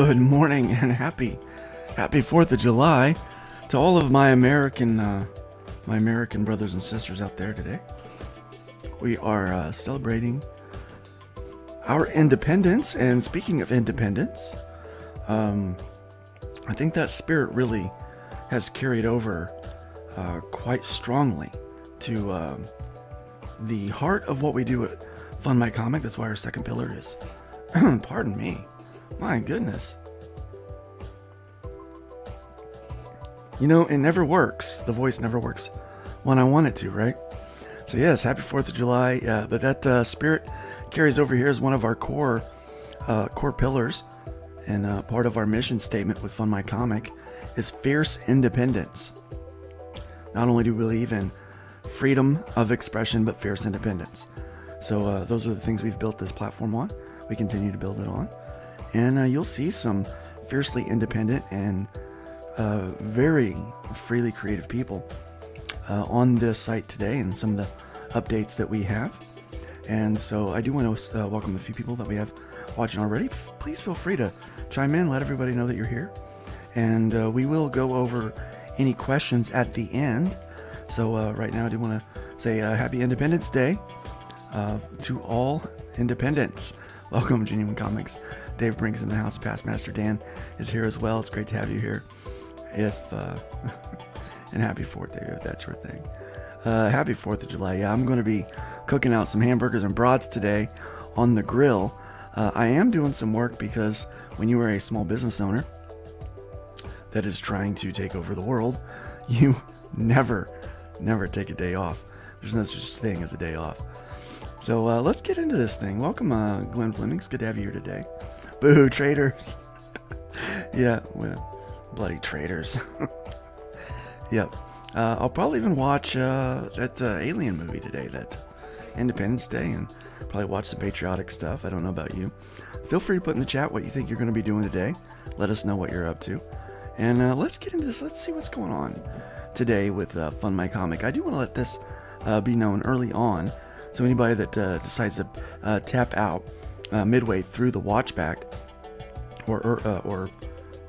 Good morning and happy 4th of July to all of my American brothers and sisters out there today. We are celebrating our independence, and speaking of independence, I think that spirit really has carried over quite strongly to the heart of what we do at FundMyComic. That's why our second pillar is, pardon me, my goodness. You know, it never works. The voice never works when I want it to, right? So yes, happy 4th of July. But that spirit carries over here as one of our core pillars, and part of our mission statement with FundMyComic is fierce independence. Not only do we believe in freedom of expression, but fierce independence. So those are the things we've built this platform on. We continue to build it on. And you'll see some fiercely independent and very freely creative people on this site today, and some of the updates that we have. And so I do want to welcome a few people that we have watching already. Please feel free to chime in, let everybody know that you're here. And we will go over any questions at the end. So right now I do want to say happy Independence Day to all independents. Welcome, Genuine Comics. Dave Brink's in the house. Past Master Dan is here as well. It's great to have you here. And happy 4th, Dave, that sort of thing. Happy 4th of July. Yeah, I'm going to be cooking out some hamburgers and brats today on the grill. I am doing some work because when you are a small business owner that is trying to take over the world, you never take a day off. There's no such thing as a day off. So let's get into this thing. Welcome, Glenn Flemings. Good to have you here today. Boo, traitors. Yeah, well, bloody traitors. Yep. I'll probably even watch that Alien movie today, that Independence Day, and probably watch some patriotic stuff. I don't know about you. Feel free to put in the chat what you think you're going to be doing today. Let us know what you're up to. And let's get into this. Let's see what's going on today with FundMyComic. I do want to let this be known early on, so anybody that decides to tap out midway through the watch back, or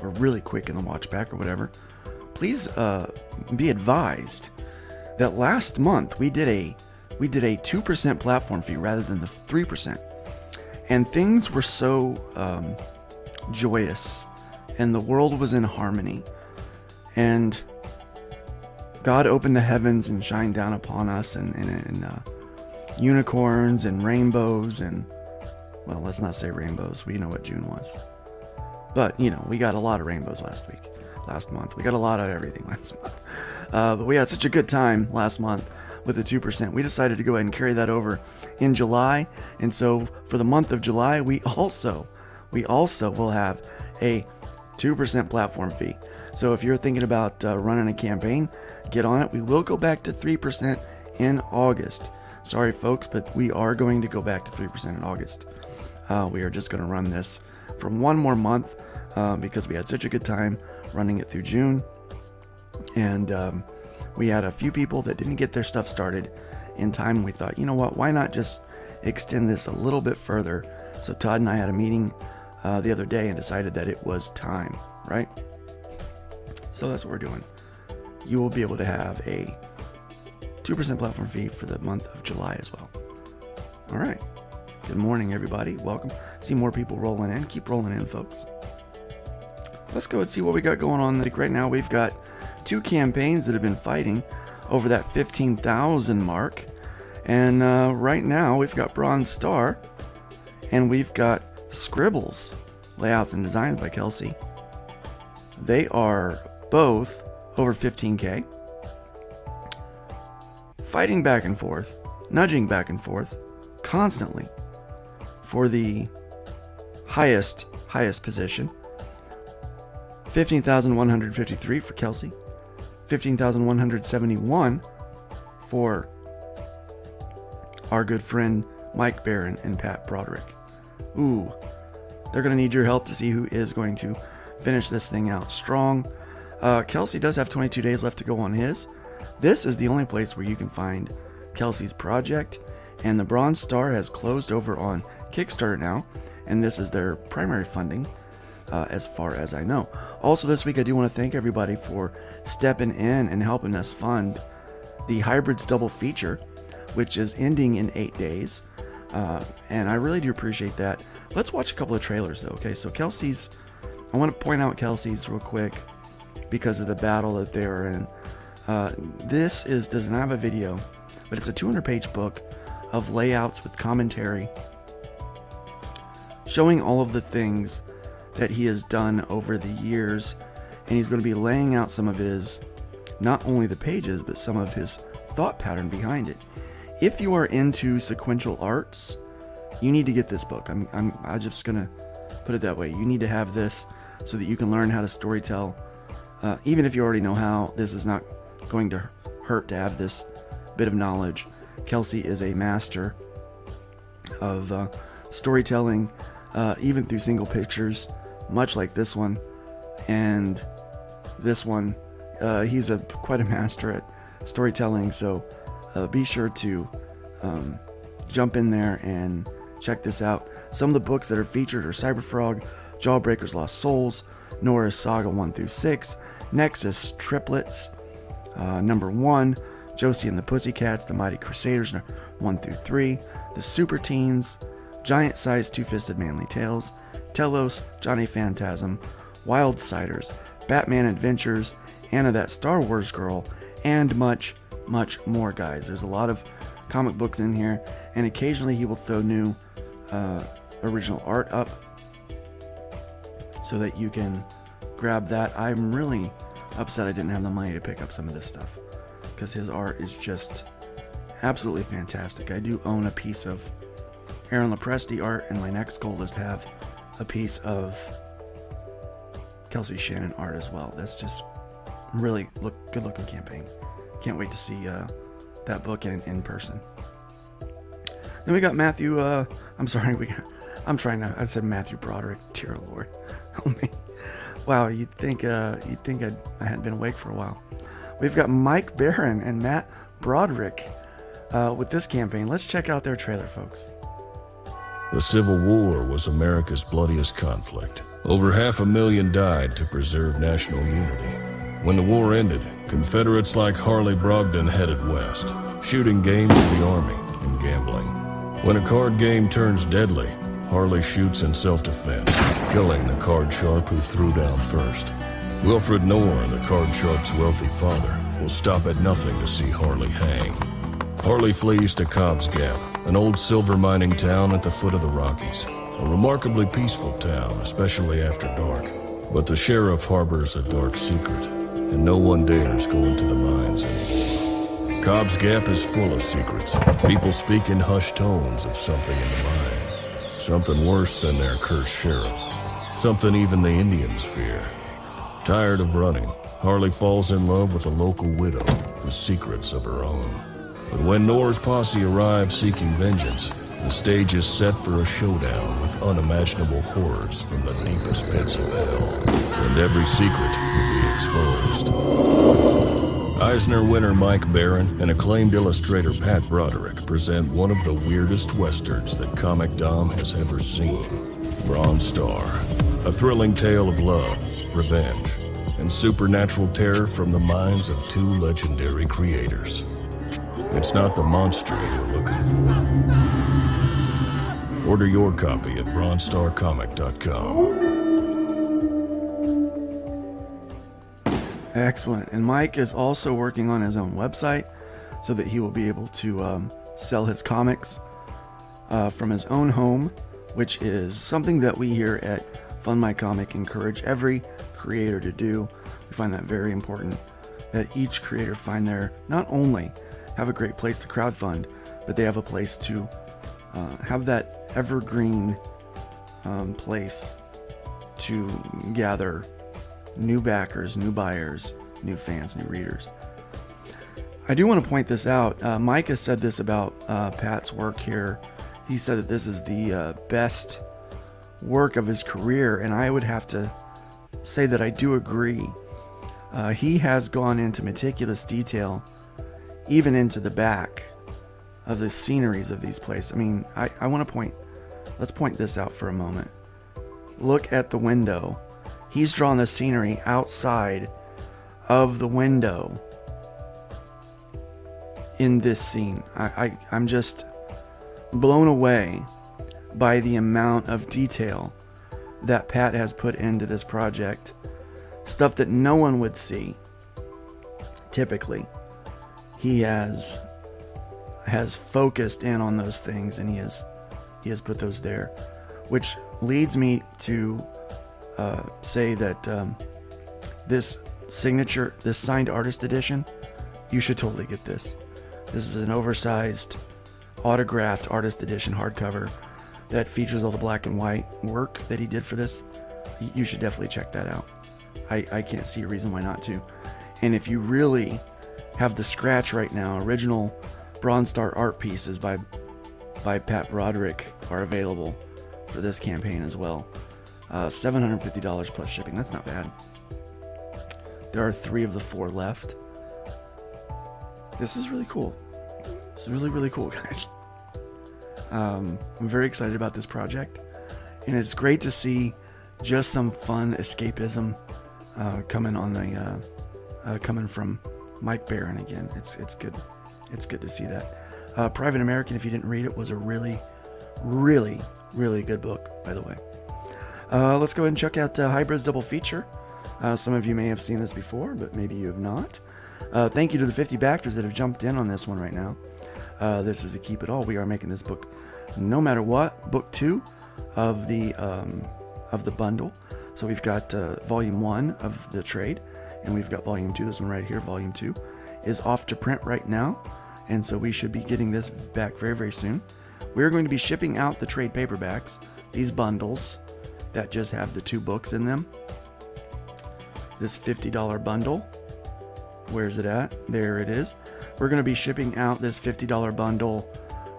really quick in the watch back or whatever, please be advised that last month we did a 2% platform fee rather than the 3%, and things were so joyous, and the world was in harmony, and God opened the heavens and shined down upon us, and unicorns and rainbows, and, well, let's not say rainbows. We know what June was. But, you know, we got a lot of rainbows last month. We got a lot of everything last month. But we had such a good time last month with the 2%. We decided to go ahead and carry that over in July. And so for the month of July, we also will have a 2% platform fee. So if you're thinking about running a campaign, get on it. We will go back to 3% in August. Sorry, folks, but we are going to go back to 3% in August. We are just going to run this for one more month because we had such a good time running it through June. And we had a few people that didn't get their stuff started in time. We thought, you know what, why not just extend this a little bit further? So Todd and I had a meeting the other day and decided that it was time, right? So that's what we're doing. You will be able to have a 2% platform fee for the month of July as well. All right. Good morning, everybody. Welcome. See more people rolling in. Keep rolling in, folks. Let's go and see what we got going on. Like right now, we've got 2 campaigns that have been fighting over that 15,000 mark. And right now, we've got Bronze Star, and we've got Scribbles, layouts and designs by Kelsey. They are both over 15K. Fighting back and forth, nudging back and forth, constantly for the highest position. 15,153 for Kelsey. 15,171 for our good friend Mike Barron and Pat Broderick. Ooh, they're going to need your help to see who is going to finish this thing out strong. Kelsey does have 22 days left to go on his. This is the only place where you can find Kelsey's project, and the Bronze Star has closed over on Kickstarter now, and this is their primary funding. as far as I know. Also this week I do want to thank everybody for stepping in and helping us fund the Hybrids double feature, which is ending in 8 days. And I really do appreciate that. Let's watch a couple of trailers though. Okay, so Kelsey's, I want to point out Kelsey's real quick because of the battle that they're in. This does not have a video, but it's a 200-page book of layouts with commentary showing all of the things that he has done over the years, and he's going to be laying out some of his, not only the pages, but some of his thought pattern behind it. If you are into sequential arts, you need to get this book. I'm just gonna put it that way. You need to have this so that you can learn how to storytell. Even if you already know how, this is not going to hurt to have this bit of knowledge. Kelsey is a master of storytelling, even through single pictures, much like this one. And this one, he's quite a master at storytelling, so be sure to jump in there and check this out. Some of the books that are featured are Cyberfrog, Jawbreaker's Lost Souls, Nora's Saga 1-6, Nexus Triplets, number 1, Josie and the Pussycats, The Mighty Crusaders 1-3, The Super Teens, Giant Size Two-Fisted Manly Tales, Telos, Johnny Phantasm, Wildsiders, Batman Adventures, Anna That Star Wars Girl, and much, much more, guys. There's a lot of comic books in here, and occasionally he will throw new original art up so that you can grab that. I'm really upset I didn't have the money to pick up some of this stuff because his art is just absolutely fantastic. I do own a piece of Aaron Lopresti art, and my next goal is to have a piece of Kelsey Shannon art as well. That's just really good looking campaign. Can't wait to see that book in person. Then we got Matthew, I said Matthew Broderick, dear Lord. Oh me. Wow, you'd think I hadn't been awake for a while. We've got Mike Barron and Matt Broderick with this campaign. Let's check out their trailer, folks. The Civil War was America's bloodiest conflict. Over 500,000 died to preserve national unity. When the war ended, Confederates like Harley Brogdon headed west, shooting game for the Army and gambling. When a card game turns deadly, Harley shoots in self-defense, killing the card sharp who threw down first. Wilfred Knorr, the card sharp's wealthy father, will stop at nothing to see Harley hang. Harley flees to Cobb's Gap, an old silver mining town at the foot of the Rockies. A remarkably peaceful town, especially after dark. But the sheriff harbors a dark secret, and no one dares go into the mines anymore. Cobb's Gap is full of secrets. People speak in hushed tones of something in the mine. Something worse than their cursed sheriff. Something even the Indians fear. Tired of running, Harley falls in love with a local widow with secrets of her own. But when Knorr's posse arrives seeking vengeance, the stage is set for a showdown with unimaginable horrors from the deepest pits of hell. And every secret will be exposed. Eisner winner Mike Barron and acclaimed illustrator Pat Broderick present one of the weirdest westerns that Comic Dom has ever seen. Bronze Star, a thrilling tale of love, revenge, and supernatural terror from the minds of two legendary creators. It's not the monster you're looking for. Order your copy at bronzestarcomic.com. Excellent. And Mike is also working on his own website so that he will be able to sell his comics from his own home, which is something that we here at FundMyComic encourage every creator to do. We find that very important, that each creator find not only have a great place to crowdfund, but they have a place to have that evergreen place to gather new backers, new buyers, new fans, new readers. I do want to point this out. Mike has said this about Pat's work here. He said that this is the best work of his career, and I would have to say that I do agree. He has gone into meticulous detail, even into the back of the sceneries of these places. I mean, I want to let's point this out for a moment. look at the window. He's drawn the scenery outside of the window in this scene. I'm just blown away by the amount of detail that Pat has put into this project. Stuff that no one would see typically. He has focused in on those things, and he has put those there, which leads me to say that this signed artist edition, you should totally get this. This is an oversized autographed artist edition hardcover that features all the black and white work that he did for this. You should definitely check that out. I can't see a reason why not to. And if you really have the scratch right now, original Bronze Star art pieces by Pat Broderick are available for this campaign as well. $750 plus shipping. That's not bad. There are 3 of the 4 left. This is really cool. This is really, really cool, guys. I'm very excited about this project, and it's great to see just some fun escapism coming from Mike Barron again. It's good. It's good to see that. Private American, if you didn't read it, was a really, really, really good book, by the way. Let's go ahead and check out Hybrid's double feature. Some of you may have seen this before, but maybe you have not. Thank you to the 50 backers that have jumped in on this one right now. This is a keep it all. We are making this book no matter what. Book 2 of the bundle. So we've got volume 1 of the trade, and we've got volume 2. This one right here, volume 2, is off to print right now, and so we should be getting this back very, very soon. We're going to be shipping out the trade paperbacks, these bundles that just have the 2 books in them. This $50 bundle. Where's it at? There it is. We're going to be shipping out this $50 bundle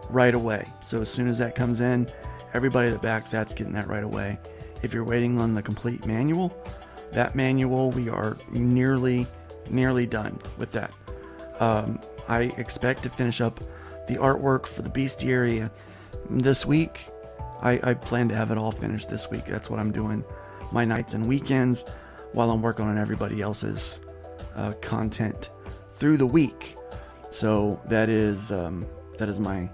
right away. So as soon as that comes in, everybody that backs that's getting that right away. If you're waiting on the complete manual, that manual, we are nearly done with that. I expect to finish up the artwork for the bestiary this week. I plan to have it all finished this week. That's what I'm doing my nights and weekends while I'm working on everybody else's content through the week. So that is my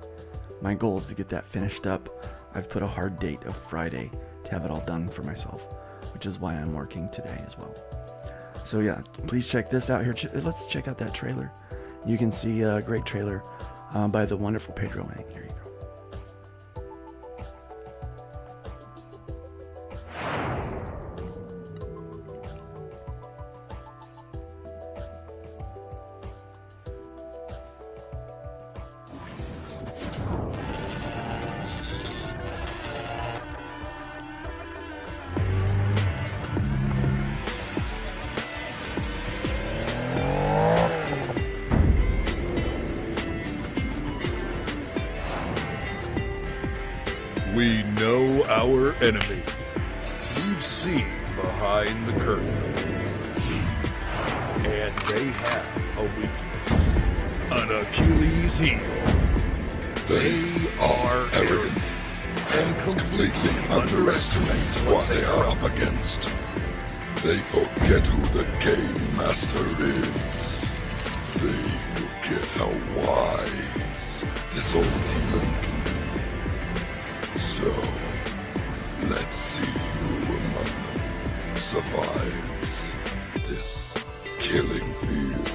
goal, is to get that finished up. I've put a hard date of Friday to have it all done for myself, which is why I'm working today as well. So yeah, please check this out here. Let's check out that trailer. You can see a great trailer by the wonderful Pedro Wang. Here you go. We know our enemy. We've seen behind the curtain. And they have a weakness. An Achilles heel. They are arrogant and completely underestimate what they are up against. They forget who the game master is. They forget how wise this old demon can be. So, let's see who among them survives this killing field.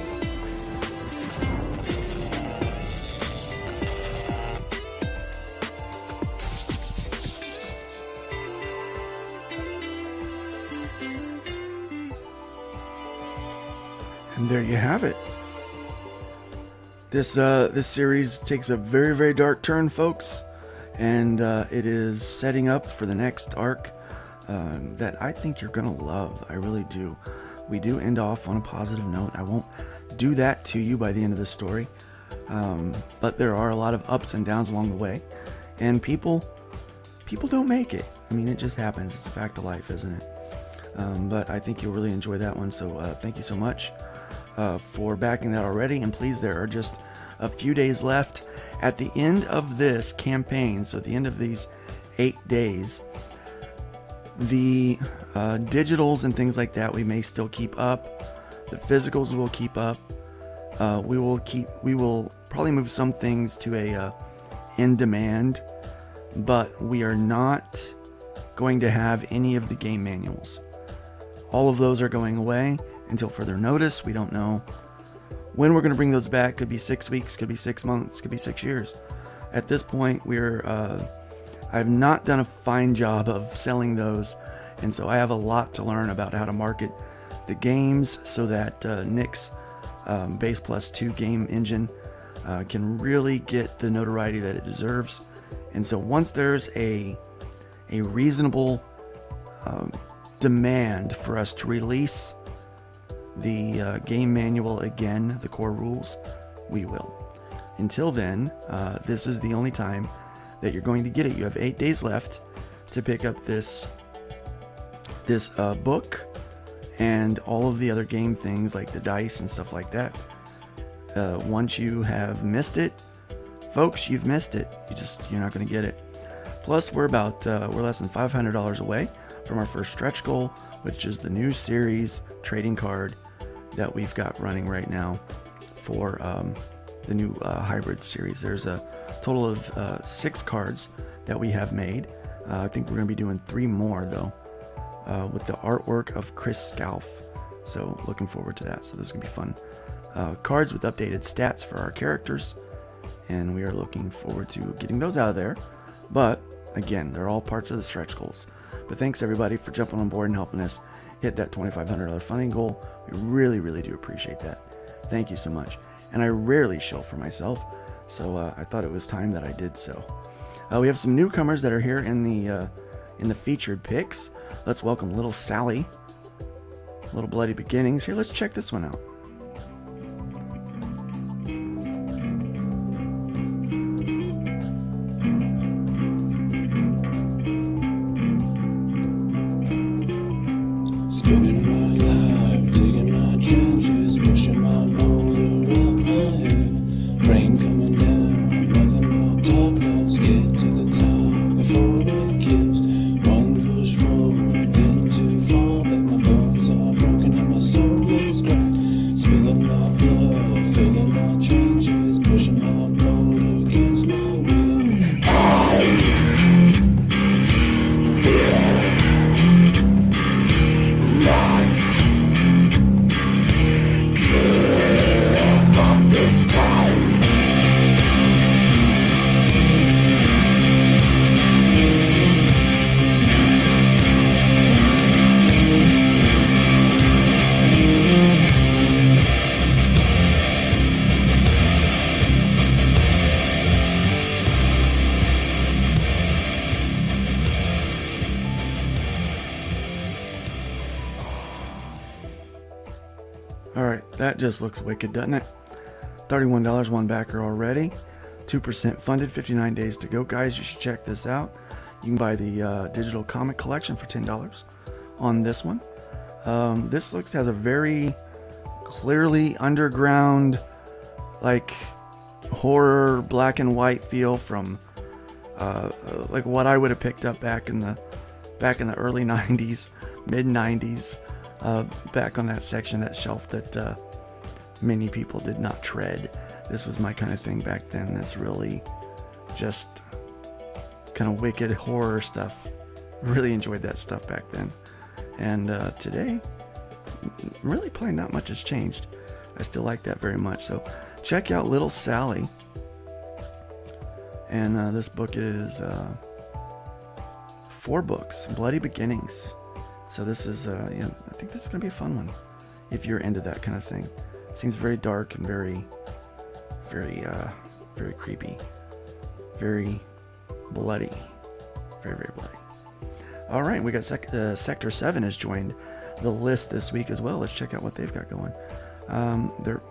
And there you have it. This series takes a very, very dark turn, folks, and it is setting up for the next arc that I think you're gonna love. I really do. We do end off on a positive note. I won't do that to you by the end of the story, but there are a lot of ups and downs along the way, and people don't make it. I mean, it just happens. It's a fact of life, isn't it? But I think you'll really enjoy that one. So thank you so much for backing that already. And please, there are just a few days left at the end of this campaign. So at the end of these 8 days, The digitals and things like that we may still keep up. The physicals will keep up. We will probably move some things to a in demand, but we are not going to have any of the game manuals. All of those are going away until further notice. We don't know when we're going to bring those back. Could be 6 weeks, could be 6 months, could be 6 years. At this point, I've not done a fine job of selling those, and so I have a lot to learn about how to market the games so that Nick's Base Plus 2 game engine can really get the notoriety that it deserves. And so once there's a reasonable demand for us to release the game manual again, the core rules, we will. Until then, this is the only time that you're going to get it. You have 8 days left to pick up this book and all of the other game things like the dice and stuff like that. Once you have missed it, folks, you've missed it. You're not going to get it. Plus, we're less than $500 away from our first stretch goal, which is the new series trading card that we've got running right now for the new hybrid series. There's a total of 6 cards that we have made. I think we're going to be doing 3 more though, with the artwork of Chris Scalf. So looking forward to that. So this is going to be fun. Cards with updated stats for our characters, and we are looking forward to getting those out of there. But again, they're all parts of the stretch goals. But thanks everybody for jumping on board and helping us hit that $2,500 funding goal. We really, really do appreciate that. Thank you so much. And I rarely shill for myself, so I thought it was time that I did so. We have some newcomers that are here in the featured picks. Let's welcome Little Sally, Little Bloody Beginnings. Here, let's check this one out. Spending my life, digging my trenches, pushing my boulder up my head. Rain coming down, nothing but dark clouds. Get to the top before it kills. One push forward, then too far back. My bones are broken and my soul is cracked. Spilling my blood, filling my trenches, pushing my boulder against my will. Alright, that just looks wicked, doesn't it? $31, one backer already. 2% funded, 59 days to go. Guys, you should check this out. You can buy the digital comic collection for $10 on this one. This has a very clearly underground, like horror black and white feel from like what I would have picked up back in the early 90s, mid 90s. Back on that section, that shelf that many people did not tread. This was my kind of thing back then. That's really just kind of wicked horror stuff. Really enjoyed that stuff back then. And today, really probably not much has changed. I still like that very much. So check out Little Sally. And this book is 4 books, Bloody Beginnings. So this is, I think this is going to be a fun one if you're into that kind of thing. Seems very dark and very, very, very creepy, very bloody, very, very bloody. All right, we got Sector 7 has joined the list this week as well. Let's check out what they've got going. They're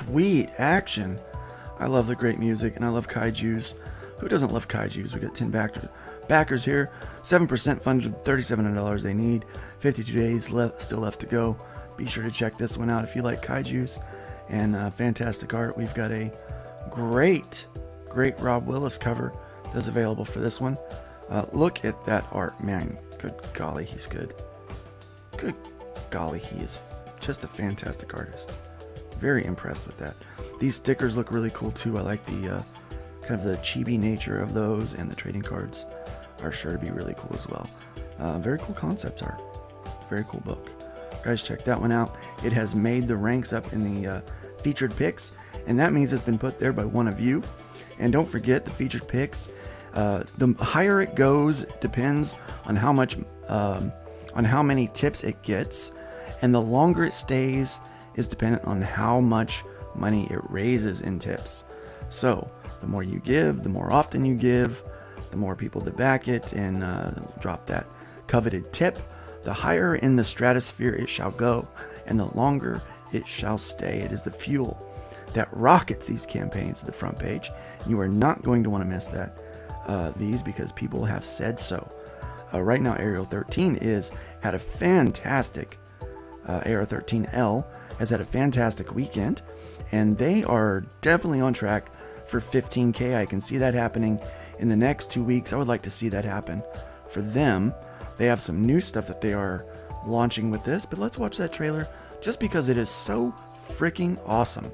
sweet action. I love the great music, and I love kaijus. Who doesn't love kaijus? We got 10 backers here. 7% funded, $3,700 they need. 52 days still left to go. Be sure to check this one out if you like kaijus. And fantastic art. We've got a great Rob Willis cover that's available for this one. Look at that art, man. Good golly, he's good. Good golly, he is just a fantastic artist. Very impressed with that. These stickers look really cool too. I like the kind of the chibi nature of those, and the trading cards are sure to be really cool as well. Very cool concept art. Very cool book. Guys, check that one out. It has made the ranks up in the featured picks, and that means it's been put there by one of you. And don't forget, the featured picks, the higher it goes depends on how much on how many tips it gets, and the longer it stays is dependent on how much money it raises in tips. So the more you give, the more often you give, the more people that back it and drop that coveted tip, the higher in the stratosphere it shall go, and the longer it shall stay. It is the fuel that rockets these campaigns to the front page. You are not going to want to miss that these, because people have said so. Right now, Area 13 had a fantastic Area 13L has had a fantastic weekend, and they are definitely on track for 15K. I can see that happening in the next 2 weeks. I would like to see that happen for them. They have some new stuff that they are launching with this, but let's watch that trailer just because it is so freaking awesome.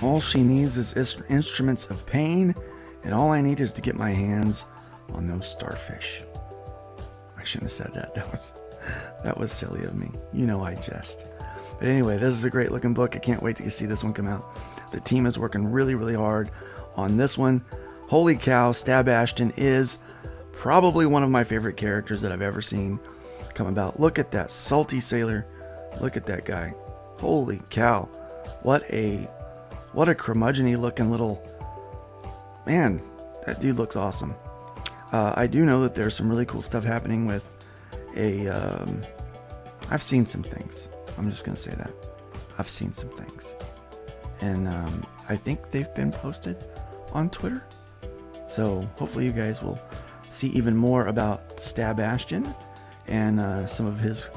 All she needs is instruments of pain, and all I need is to get my hands on those starfish. I shouldn't have said that. That was silly of me. You know I jest. But anyway, this is a great looking book. I can't wait to see this one come out. The team is working really, really hard on this one. Holy cow, Stab Ashton is probably one of my favorite characters that I've ever seen come about. Look at that salty sailor. Look at that guy. Holy cow. What a curmudgeon-y looking little man. That dude looks awesome. I do know that there's some really cool stuff happening with I've seen some things. I'm just going to say that. I've seen some things. And I think they've been posted on Twitter. So hopefully you guys will see even more about Stab Ashton and some of his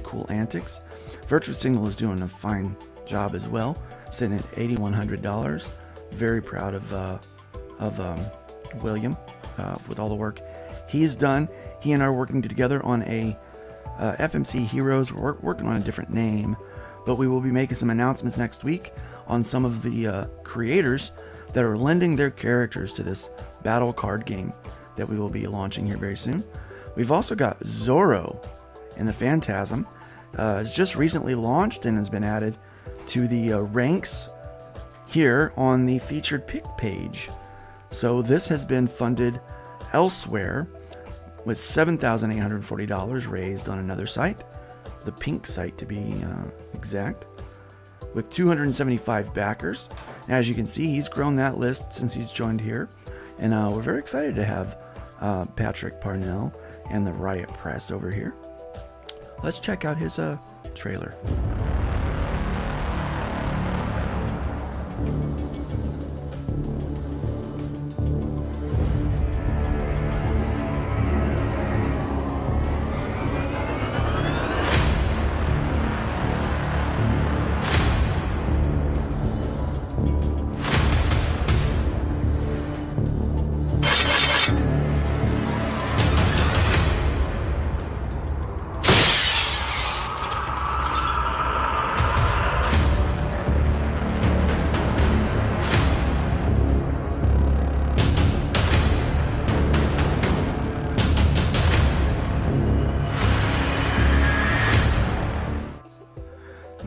cool antics. Virtue Signal is doing a fine job as well, sitting at $8,100. Very proud of William with all the work he's done. He and I are working together on a FMC Heroes. We're working on a different name, but we will be making some announcements next week on some of the creators that are lending their characters to this battle card game that we will be launching here very soon. We've also got Zorro in the Phantasm. It's just recently launched and has been added to the ranks here on the featured pick page. So this has been funded elsewhere with $7,840 raised on another site, the pink site to be exact, with 275 backers. Now, as you can see, he's grown that list since he's joined here, and we're very excited to have Patrick Parnell and the Riot Press over here. Let's check out his trailer.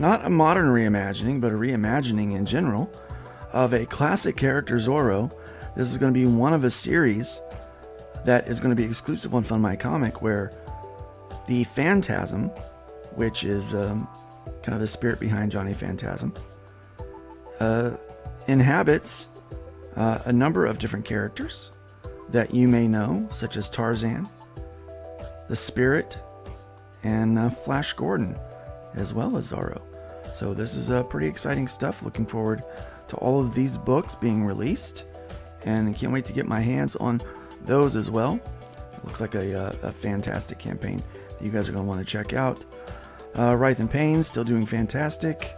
not a modern reimagining, but a reimagining in general of a classic character, Zorro. This is going to be one of a series that is going to be exclusive on FundMyComic, where the Phantasm, which is kind of the spirit behind Johnny Phantasm, inhabits a number of different characters that you may know, such as Tarzan, the Spirit, and Flash Gordon, as well as Zorro. So this is pretty exciting stuff. Looking forward to all of these books being released, and I can't wait to get my hands on those as well. It looks like a fantastic campaign that you guys are going to want to check out. Writhe and Payne, still doing fantastic.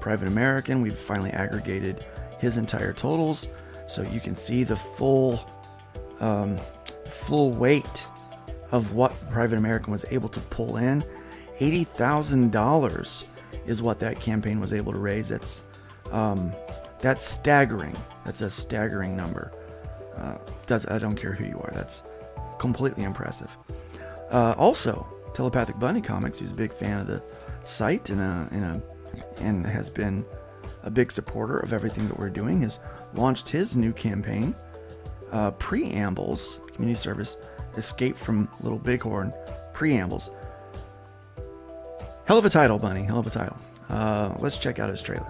Private American, we've finally aggregated his entire totals, so you can see the full weight of what Private American was able to pull in. $80,000 is what that campaign was able to raise. That's staggering. That's a staggering number. I don't care who you are. That's completely impressive. Also, Telepathic Bunny Comics, who's a big fan of the site and has been a big supporter of everything that we're doing, has launched his new campaign, Preambles, community service, Escape from Little Bighorn, Preambles. Hell of a title, Bunny. Hell of a title. Let's check out his trailer.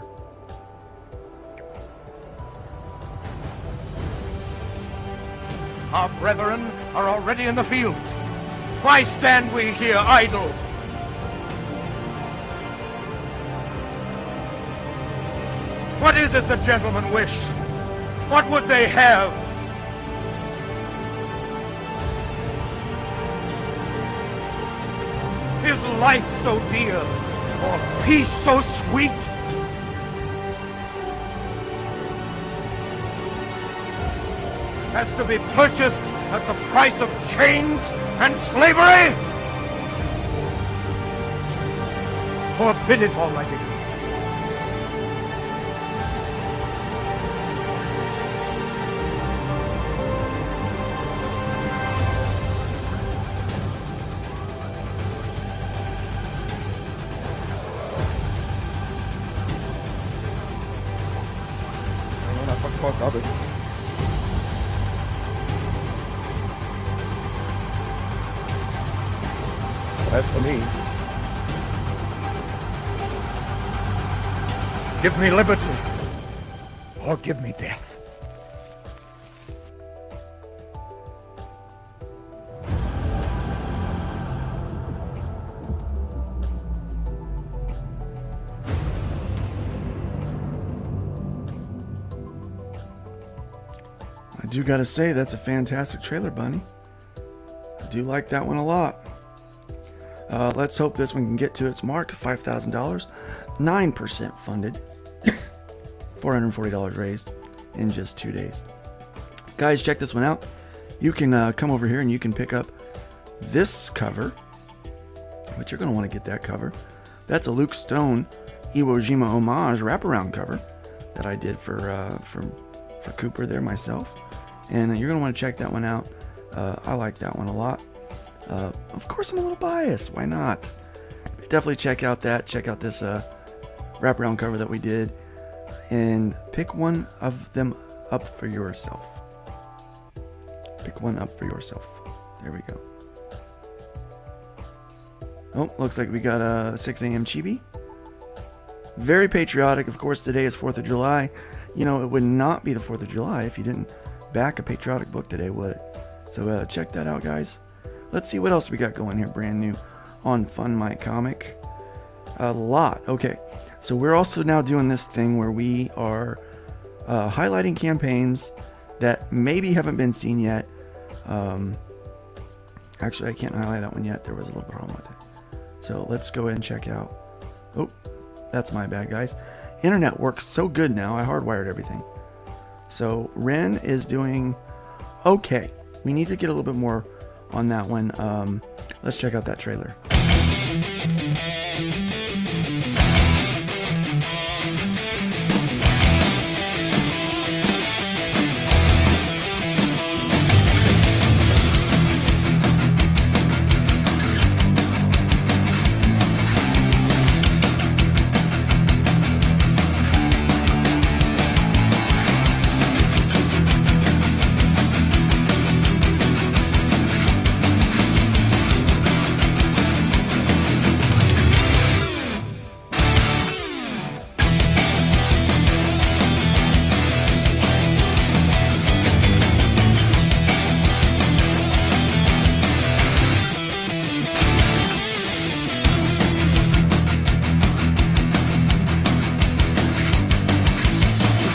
Our brethren are already in the field. Why stand we here idle? What is it the gentlemen wish? What would they have? Is life so dear, or peace so sweet? As to be purchased at the price of chains and slavery? Forbid it, Almighty. As for me, give me liberty, or give me death. I do gotta say, that's a fantastic trailer, Bunny. I do like that one a lot. Let's hope this one can get to its mark, $5,000, 9% funded, $440 raised in just 2 days. Guys, check this one out. You can come over here and you can pick up this cover, but you're going to want to get that cover. That's a Luke Stone Iwo Jima homage wraparound cover that I did for Cooper there myself, and you're going to want to check that one out. I like that one a lot. Of course, I'm a little biased. Why not? Definitely check out that. Check out this wraparound cover that we did, and pick one of them up for yourself. Pick one up for yourself. There we go. Oh, looks like we got a 6 a.m. chibi. Very patriotic. Of course, today is 4th of July. You know, it would not be the 4th of July if you didn't back a patriotic book today, would it? So check that out, guys. Let's see what else we got going here brand new on FundMyComic. A lot. Okay, so we're also now doing this thing where we are highlighting campaigns that maybe haven't been seen yet. Actually, I can't highlight that one yet. There was a little problem with it. So let's go ahead and check out. Oh, that's my bad, guys. Internet works so good now. I hardwired everything. So Ren is doing okay. We need to get a little bit more on that one. Let's check out that trailer.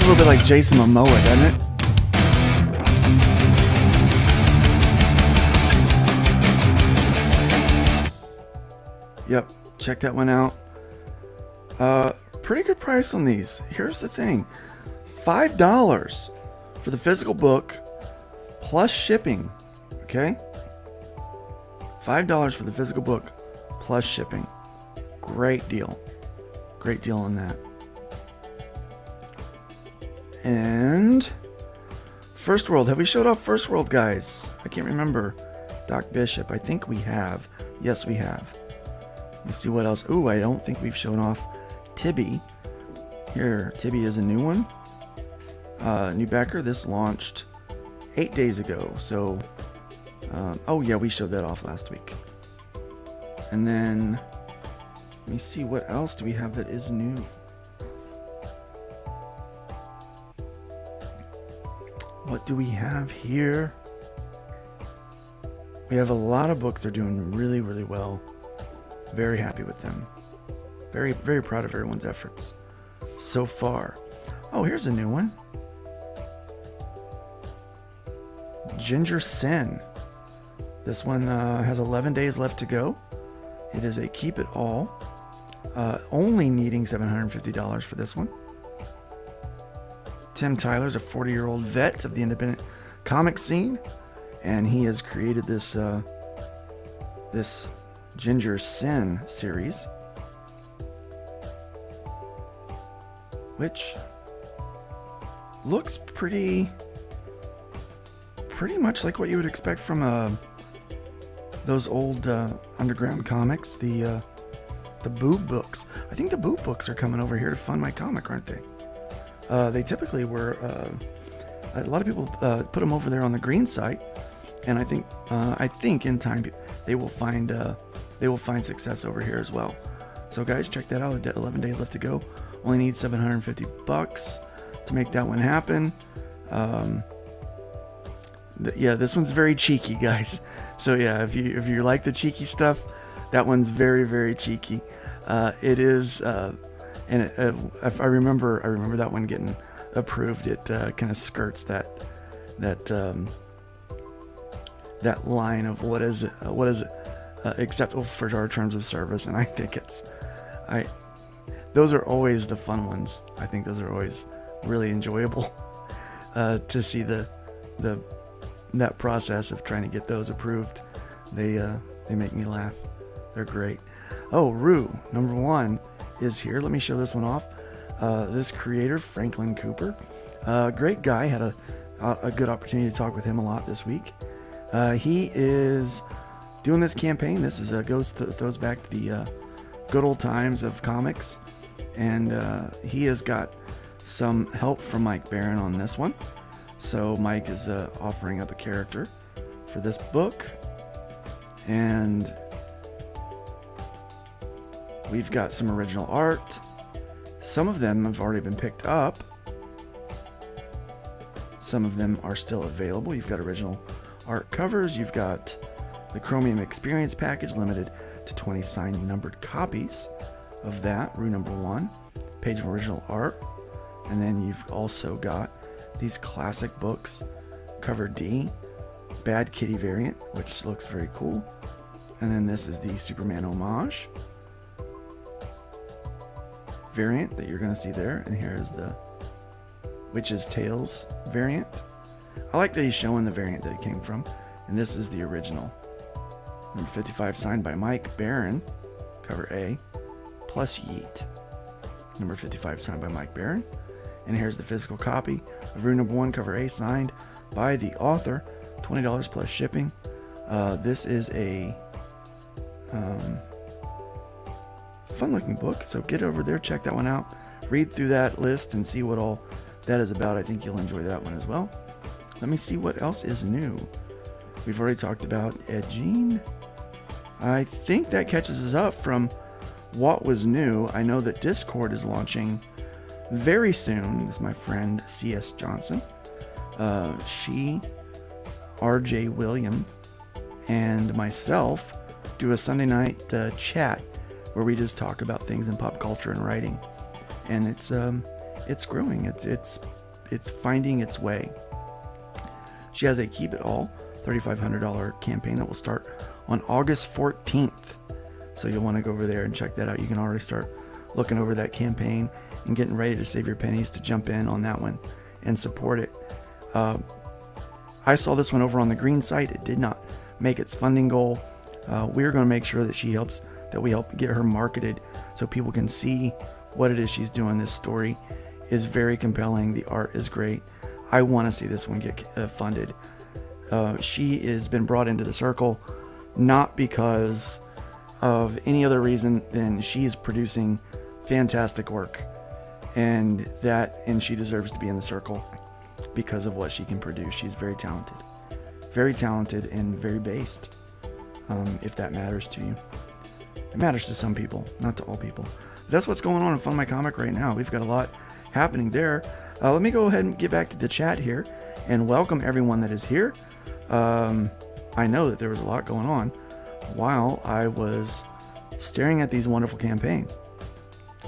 a little bit like Jason Momoa, doesn't it? Yep, check that one out. Pretty good price on these. Here's the thing. $5 for the physical book plus shipping. Okay? $5 for the physical book plus shipping. Great deal. Great deal on that. And First World. Have we showed off First World, guys? I can't remember. Doc Bishop. I think we have. Yes, we have. Let's see what else. Ooh, I don't think we've shown off Tibby. Here, Tibby is a new one. New backer. This launched 8 days ago. So, oh yeah, we showed that off last week. And then, let me see, what else do we have that is new? What do we have here? We have a lot of books that are doing really, really well. Very happy with them. Very, very proud of everyone's efforts so far. Oh, here's a new one. Ginger Sin. This one has 11 days left to go. It is a keep it all. Only needing $750 for this one. Tim Tyler's a 40-year-old vet of the independent comic scene, and he has created this this Ginger Sin series, which looks pretty much like what you would expect from those old underground comics, the Boob books. I think the Boob books are coming over here to FundMyComic, aren't they? They typically were. A lot of people put them over there on the green site, and I think in time they will find success over here as well. So guys, check that out. 11 days left to go. Only need $750 to make that one happen. Yeah, this one's very cheeky, guys. So yeah, if you like the cheeky stuff, that one's very, very cheeky. It is, and if I remember that one getting approved. It kind of skirts that line of what is acceptable for our terms of service, and I think those are always the fun ones. I think those are always really enjoyable to see that process of trying to get those approved. They make me laugh. They're great. Oh, Rue #1 is here. Let me show this one off. This creator, Franklin Cooper, great guy. Had a good opportunity to talk with him a lot this week. He is doing this campaign. This is throws back to the good old times of comics, and he has got some help from Mike Barron on this one. So Mike is offering up a character for this book, and we've got some original art. Some of them have already been picked up. Some of them are still available. You've got original art covers. You've got the Chromium Experience Package, limited to 20 signed numbered copies of that. Rue #1, page of original art. And then you've also got these classic books, cover D, Bad Kitty variant, which looks very cool. And then this is the Superman homage variant that you're going to see there. And here's the Witch's Tales variant. I like that he's showing the variant that it came from. And this is the original. Number 55, signed by Mike Barron, cover A, plus Yeet. Number 55, signed by Mike Barron. And here's the physical copy of Rue #1, cover A, signed by the author, $20 plus shipping. This is a fun looking book, so get over there, check that one out, read through that list and see what all that is about. I think you'll enjoy that one as well. Let me see what else is new. We've already talked about Ed Gein. I think that catches us up from what was new. I know that Discord is launching very soon. This is my friend C.S. Johnson. She, R.J. William, and myself do a Sunday night chat where we just talk about things in pop culture and writing, and it's growing. It's it's finding its way. She has a Keep It All $3,500 campaign that will start on August 14th. So you'll want to go over there and check that out. You can already start looking over that campaign and getting ready to save your pennies to jump in on that one and support it. I saw this one over on the green site. It did not make its funding goal. We're going to make sure that we help get her marketed so people can see what it is she's doing. This story is very compelling. The art is great. I want to see this one get funded. She has been brought into the circle not because of any other reason than she is producing fantastic work, and she deserves to be in the circle because of what she can produce. She's very talented and very based. If that matters to you, it matters to some people, not to all people. That's what's going on in FundMyComic right now. We've got a lot happening there. Let me go ahead and get back to the chat here and welcome everyone that is here. I know that there was a lot going on while I was staring at these wonderful campaigns.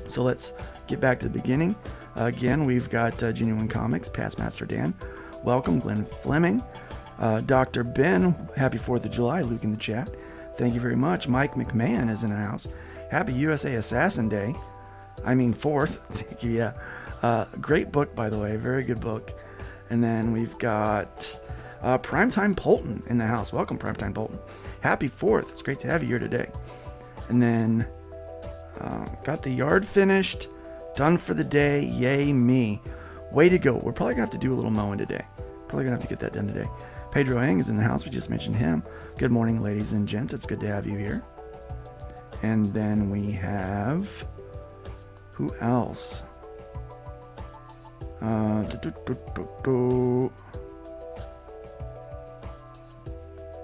So let's get back to the beginning. Again, we've got Genuine Comics, Past Master Dan. Welcome, Glenn Fleming. Dr. Ben, happy 4th of July. Luke in the chat. Thank you very much. Mike McMahon is in the house. Happy USA Assassin Day. I mean 4th. Thank you, yeah. Great book, by the way. Very good book. And then we've got Primetime Polton in the house. Welcome, Primetime Polton. Happy 4th. It's great to have you here today. And then got the yard finished. Done for the day. Yay me. Way to go. We're probably going to have to do a little mowing today. Probably going to have to get that done today. Pedro Eng is in the house. We just mentioned him. Good morning, ladies and gents. It's good to have you here. And then we have... who else?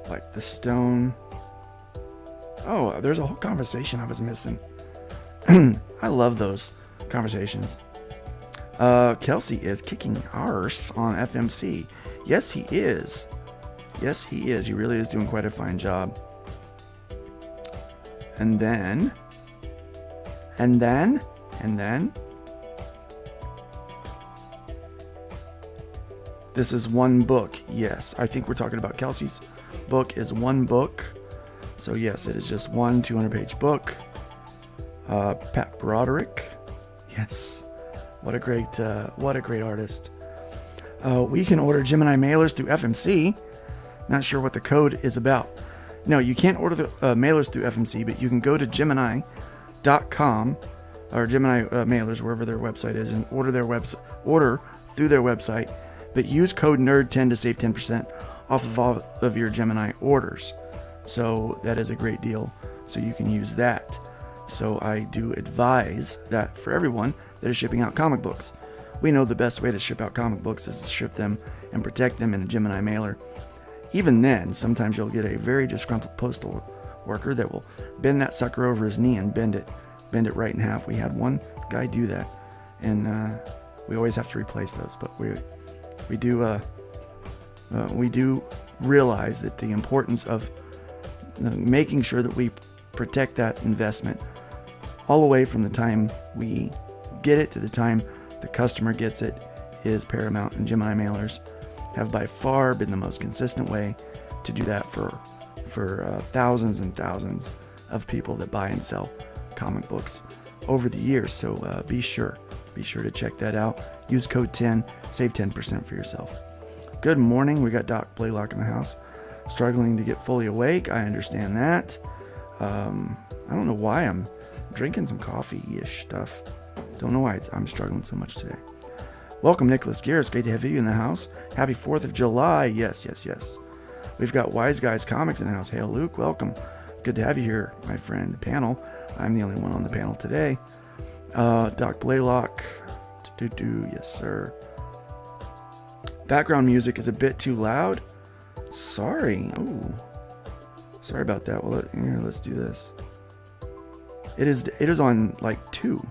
Like the stone. Oh, there's a whole conversation I was missing. I love those conversations. Kelsey is kicking arse on FMC. Yes, he is. Yes, he is. He really is doing quite a fine job. And then. This is one book. Yes, I think we're talking about Kelsey's book is one book. So yes, it is just one 200-page book. Pat Broderick. Yes. What a great artist. We can order Gemini mailers through FMC. Not sure what the code is about. No, you can't order the mailers through FMC, but you can go to Gemini.com or Gemini mailers, wherever their website is, and order through their website. But use code NERD10 to save 10% off of all of your Gemini orders. So that is a great deal. So you can use that. So I do advise that for everyone that is shipping out comic books. We know the best way to ship out comic books is to ship them and protect them in a Gemini mailer. Even then, sometimes you'll get a very disgruntled postal worker that will bend that sucker over his knee and bend it right in half. We had one guy do that, and we always have to replace those. But we do realize that the importance of making sure that we protect that investment all the way from the time we get it to the time the customer gets it is paramount, and Gemini mailers have by far been the most consistent way to do that for thousands and thousands of people that buy and sell comic books over the years. So be sure to check that out. Use code 10, save 10% for yourself. Good morning. We got Doc Blaylock in the house, struggling to get fully awake. I understand that. I don't know why I'm drinking some coffee-ish stuff. Don't know why I'm struggling so much today. Welcome, Nicholas Gear. It's great to have you in the house. Happy 4th of July. Yes. We've got Wise Guys Comics in the house. Hail, Luke. Welcome. It's good to have you here, my friend. Panel. I'm the only one on the panel today. Doc Blaylock. Yes, sir. Background music is a bit too loud. Sorry. Oh, sorry about that. Well, here, let's do this. It is on like 2.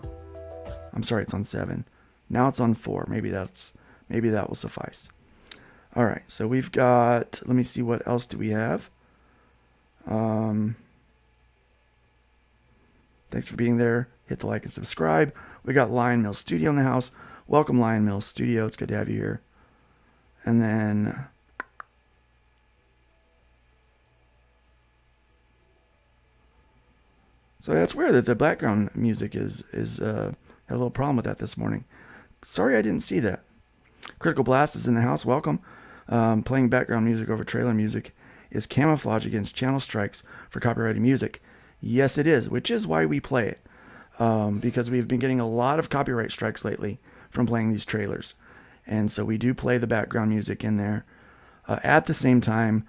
I'm sorry, it's on 7. Now it's on 4. Maybe that will suffice. All right, so we've got. Let me see, what else do we have? Thanks for being there. Hit the like and subscribe. We got Lion Mill Studio in the house. welcome Lion Mill Studio. It's good to have you here. And then so that's weird that the background music is had a little problem with that this morning. Sorry I didn't see that. Critical Blast is in the house. Welcome. Playing background music over trailer music is camouflage against channel strikes for copyrighted music. Yes, it is, which is why we play it. Because we've been getting a lot of copyright strikes lately from playing these trailers. And so we do play the background music in there at the same time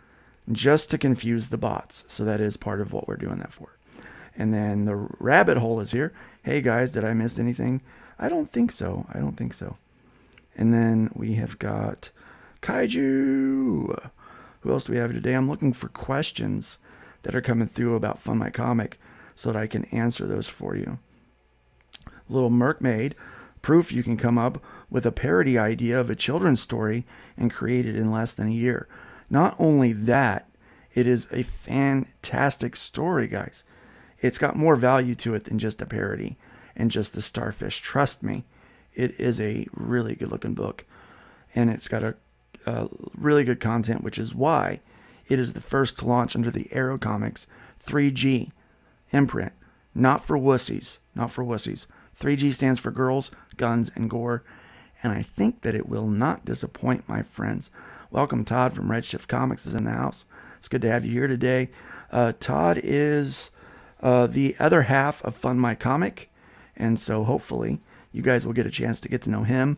just to confuse the bots. So that is part of what we're doing that for. And then the rabbit hole is here. Hey guys, did I miss anything? I don't think so. And then we have got Kaiju. Who else do we have today? I'm looking for questions that are coming through about FundMyComic so that I can answer those for you. Little Mermaid, proof you can come up with a parody idea of a children's story and create it in less than a year. Not only that, it is a fantastic story, guys. It's got more value to it than just a parody and just the starfish. Trust me, it is a really good looking book. And it's got a really good content, which is why it is the first to launch under the Arrow Comics 3G imprint. Not for wussies. 3G stands for girls, guns, and gore. And I think that it will not disappoint, my friends. Welcome, Todd from Redshift Comics is in the house. It's good to have you here today. Todd is the other half of FundMyComic. And so hopefully you guys will get a chance to get to know him.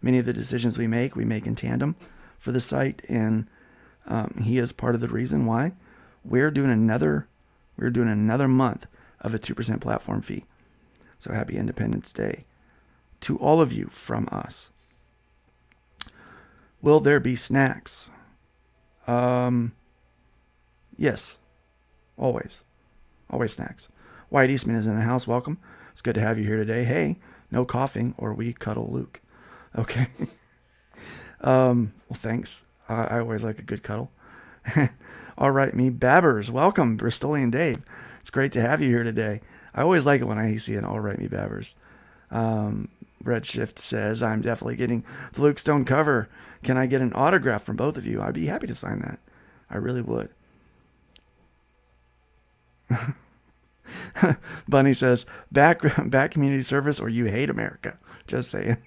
Many of the decisions we make in tandem for the site. And he is part of the reason why we're doing another month of a 2% platform fee. So happy Independence Day to all of you from us. Will there be snacks? Yes, always snacks. Wyatt Eastman is in the house. Welcome. It's good to have you here today. Hey, no coughing or we cuddle Luke. Okay. Well, thanks. I always like a good cuddle. All right, me Babbers. Welcome, Bristolian Dave. It's great to have you here today. I always like it when I see an all right, me Babbers. Redshift says, I'm definitely getting the Luke Stone cover. Can I get an autograph from both of you? I'd be happy to sign that. I really would. Bunny says, back community service or you hate America. Just saying.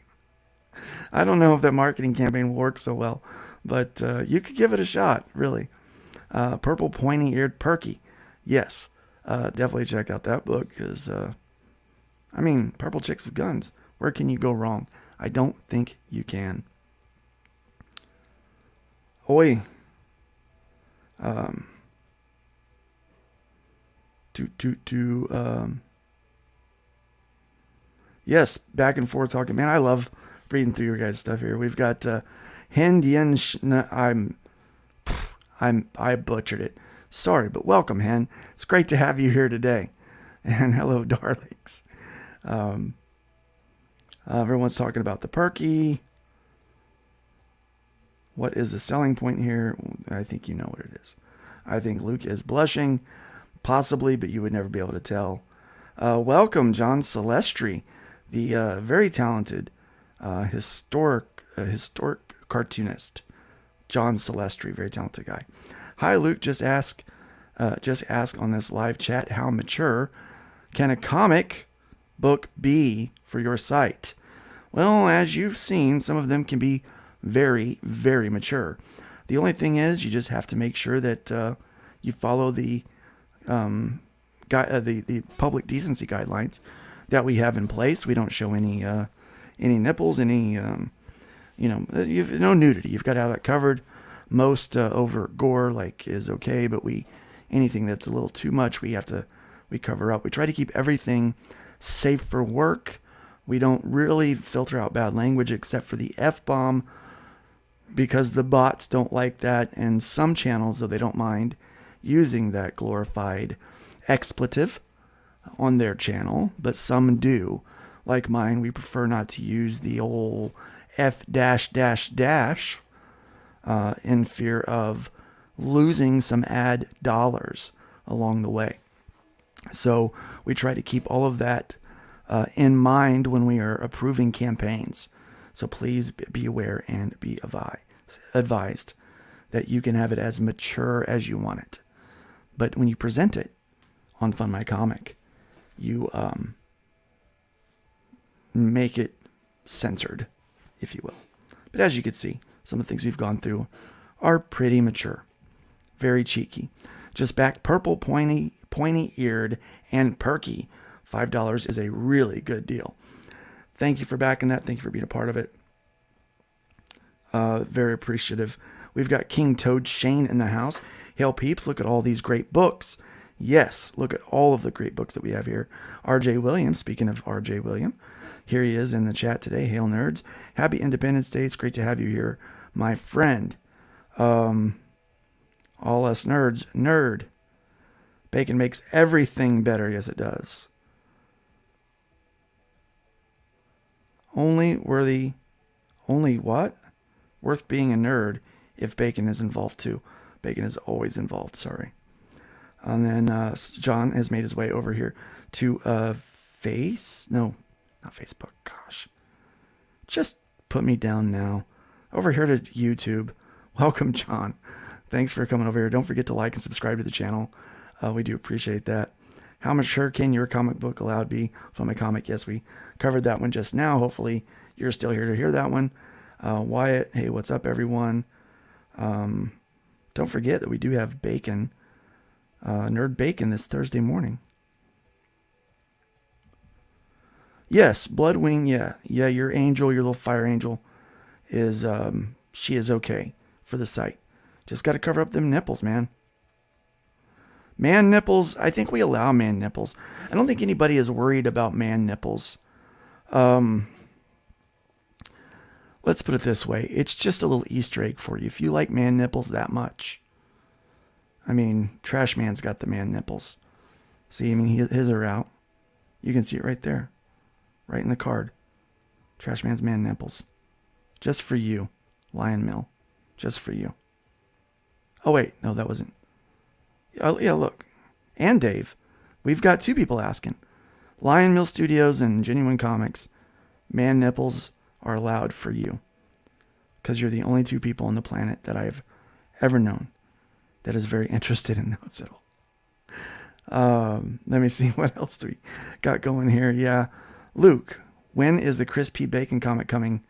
I don't know if that marketing campaign will work so well, but you could give it a shot, really. Purple Pointy-Eared Perky. Yes, definitely check out that book because, purple chicks with guns. Where can you go wrong? I don't think you can. Oi. Yes, back and forth talking. Man, I love reading through your guys' stuff here. We've got Hen I butchered it. Sorry, but welcome, Hen. It's great to have you here today. And hello, darlings. Everyone's talking about the Perky. What is the selling point here? I think you know what it is. I think Luke is blushing, possibly, but you would never be able to tell. Welcome, John Celestri, the very talented historic cartoonist. John Celestri, very talented guy. Hi, Luke. Just ask on this live chat, how mature can a comic book be for your site? Well, as you've seen, some of them can be very, very mature. The only thing is, you just have to make sure that you follow the public decency guidelines that we have in place. We don't show any nipples, no nudity. You've got to have that covered. Most overt gore is okay, but anything that's a little too much, we cover up. We try to keep everything safe for work. We don't really filter out bad language except for the F-bomb because the bots don't like that, and some channels, though they don't mind using that glorified expletive on their channel, but some do. Like mine, we prefer not to use the old F dash in fear of losing some ad dollars along the way. So we try to keep all of that in mind when we are approving campaigns. So please be aware and be advised that you can have it as mature as you want it. But when you present it on FundMyComic, you make it censored, if you will. But as you can see, some of the things we've gone through are pretty mature. Very cheeky. Just back purple, pointy-eared, and perky. $5 is a really good deal. Thank you for backing that. Thank you for being a part of it. Very appreciative. We've got King Toad Shane in the house. Hail peeps, look at all these great books. Yes, look at all of the great books that we have here. RJ Williams, speaking of RJ William, here he is in the chat today. Hail nerds. Happy Independence Day. It's great to have you here, my friend. All us nerds, nerd. Bacon makes everything better. Yes, it does. Only what? Worth being a nerd if bacon is involved too. Bacon is always involved, sorry. And then John has made his way over here to not Facebook, gosh. Just put me down now. Over here to YouTube. Welcome, John. Thanks for coming over here. Don't forget to like and subscribe to the channel. We do appreciate that. How mature can your comic book allowed be? FundMyComic, yes, we covered that one just now. Hopefully you're still here to hear that one. Wyatt, hey, what's up, everyone? Don't forget that we do have bacon, Nerd Bacon this Thursday morning. Yes, Bloodwing, yeah, your angel, your little fire angel is, she is okay for the site. Just got to cover up them nipples, man. Man nipples, I think we allow man nipples. I don't think anybody is worried about man nipples. Let's put it this way. It's just a little Easter egg for you. If you like man nipples that much. I mean, Trash Man's got the man nipples. See, I mean, his are out. You can see it right there. Right in the card. Trash Man's man nipples. Just for you, Lion Mill. Just for you. Oh, wait. No, that wasn't. Oh, yeah, look. And Dave. We've got two people asking. Lion Mill Studios and Genuine Comics. Man nipples are allowed for you. Because you're the only two people on the planet that I've ever known that is very interested in those at all. Let me see. What else do we got going here? Yeah. Luke, when is the Crispy Bacon comic coming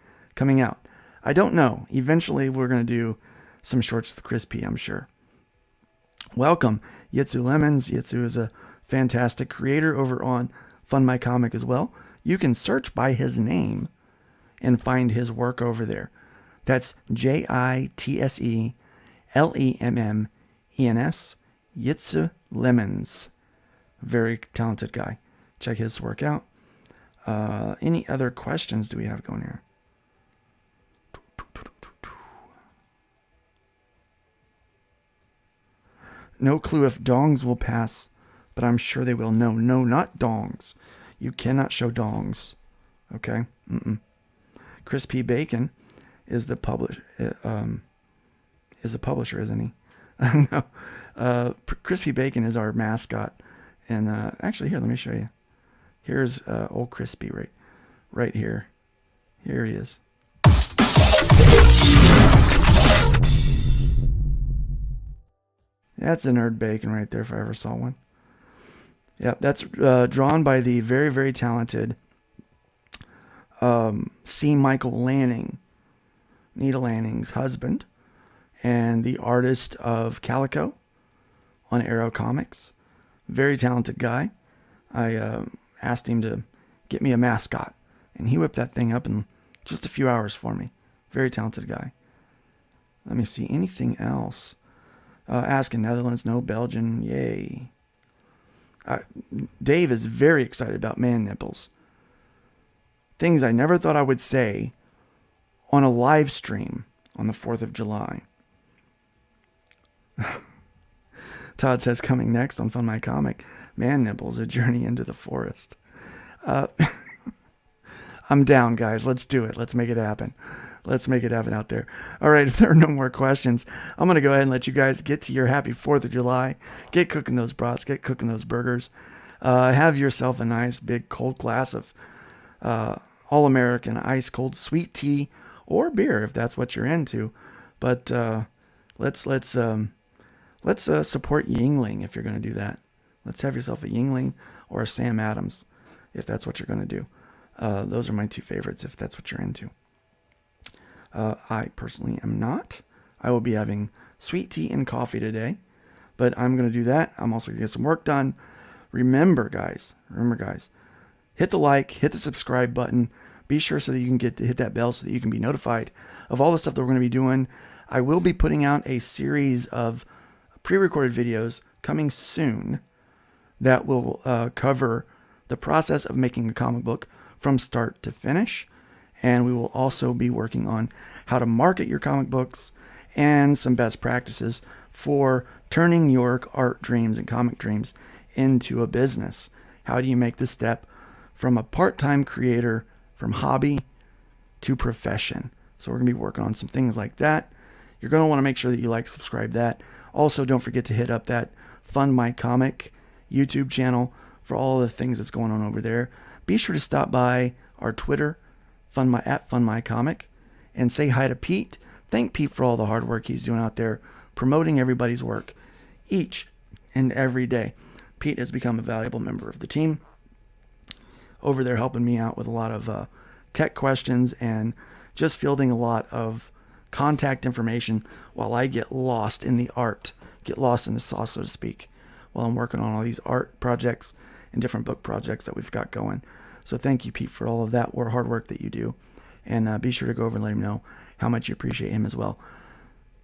out? I don't know. Eventually, we're going to do some shorts with Crispy, I'm sure. Welcome, Yitsu Lemons. Yitsu is a fantastic creator over on FundMyComic as well. You can search by his name and find his work over there. That's JITSELEMMENS. Yitsu Lemons. Very talented guy. Check his work out. Any other questions do we have going here? No clue if dongs will pass, but I'm sure they will. No, not dongs. You cannot show dongs. Okay? Crispy Bacon is the publisher, is a publisher, isn't he? No. Crispy Bacon is our mascot. And actually, here, let me show you. Here's old Crispy right here. Here he is. That's a Nerd Bacon right there if I ever saw one. Yeah, that's drawn by the very, very talented C. Michael Lanning, Nita Lanning's husband, and the artist of Calico on Arrow Comics. Very talented guy. I asked him to get me a mascot, and he whipped that thing up in just a few hours for me. Very talented guy. Let me see. Anything else? Asking Netherlands, no. Belgian, yay. Dave is very excited about man nipples. Things I never thought I would say on a live stream on the 4th of July. Todd says, coming next on FundMyComic, man nipples, a journey into the forest. I'm down, guys. Let's do it. Let's make it happen. Let's make it happen out there. All right, if there are no more questions, I'm going to go ahead and let you guys get to your happy 4th of July. Get cooking those brats. Get cooking those burgers. Have yourself a nice big cold glass of all-American ice cold sweet tea or beer if that's what you're into. But let's support Yingling if you're going to do that. Let's have yourself a Yingling or a Sam Adams if that's what you're going to do. Those are my two favorites if that's what you're into. I personally am not. I will be having sweet tea and coffee today, but I'm going to do that. I'm also going to get some work done. Remember, guys, hit the like, hit the subscribe button. Be sure so that you can hit that bell so that you can be notified of all the stuff that we're going to be doing. I will be putting out a series of pre-recorded videos coming soon that will cover the process of making a comic book from start to finish. And we will also be working on how to market your comic books and some best practices for turning your art dreams and comic dreams into a business. How do you make the step from a part-time creator, from hobby to profession? So we're going to be working on some things like that. You're going to want to make sure that you like, subscribe that. Also, don't forget to hit up that FundMyComic YouTube channel for all the things that's going on over there. Be sure to stop by our Twitter, at FundMyComic, and say hi to Pete. Thank Pete for all the hard work he's doing out there, promoting everybody's work each and every day. Pete has become a valuable member of the team over there, helping me out with a lot of tech questions and just fielding a lot of contact information while I get lost in the art, get lost in the sauce, so to speak, while I'm working on all these art projects and different book projects that we've got going. So thank you, Pete, for all of that hard work that you do. And be sure to go over and let him know how much you appreciate him as well.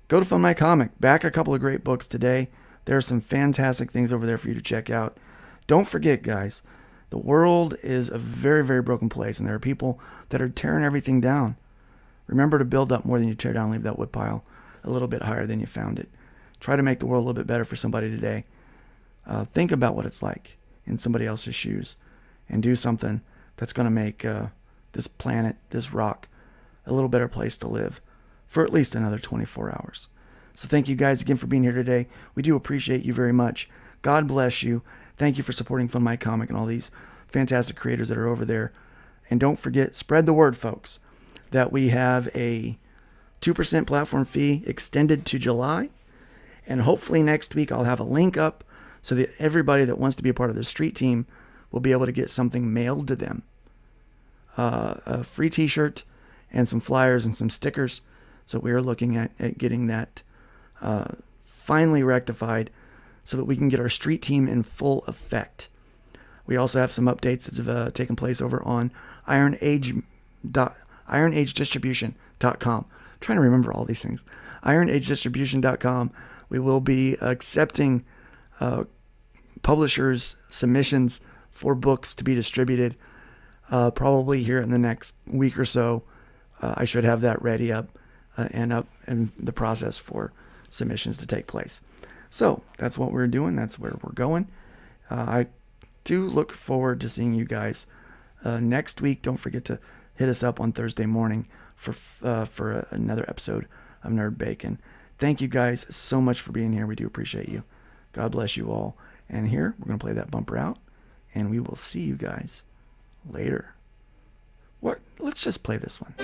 Go to FundMyComic. Back a couple of great books today. There are some fantastic things over there for you to check out. Don't forget, guys, the world is a very, very broken place, and there are people that are tearing everything down. Remember to build up more than you tear down. Leave that wood pile a little bit higher than you found it. Try to make the world a little bit better for somebody today. Think about what it's like in somebody else's shoes and do something that's going to make this planet, this rock, a little better place to live for at least another 24 hours. So thank you guys again for being here today. We do appreciate you very much. God bless you. Thank you for supporting FundMyComic and all these fantastic creators that are over there. And don't forget, spread the word, folks, that we have a 2% platform fee extended to July. And hopefully next week I'll have a link up so that everybody that wants to be a part of the street team will be able to get something mailed to them. A free t-shirt and some flyers and some stickers. So we are looking at getting that finally rectified so that we can get our street team in full effect. We also have some updates that have taken place over on ironagedistribution.com. I'm trying to remember all these things. ironagedistribution.com. We will be accepting publishers' submissions for books to be distributed probably here in the next week or so. I should have that ready up and the process for submissions to take place. So that's what we're doing. That's where we're going. I do look forward to seeing you guys next week. Don't forget to hit us up on Thursday morning for another episode of Nerd Bacon. Thank you guys so much for being here. We do appreciate you. God bless you all. And here, we're going to play that bumper out, and we will see you guys later. Let's just play this one.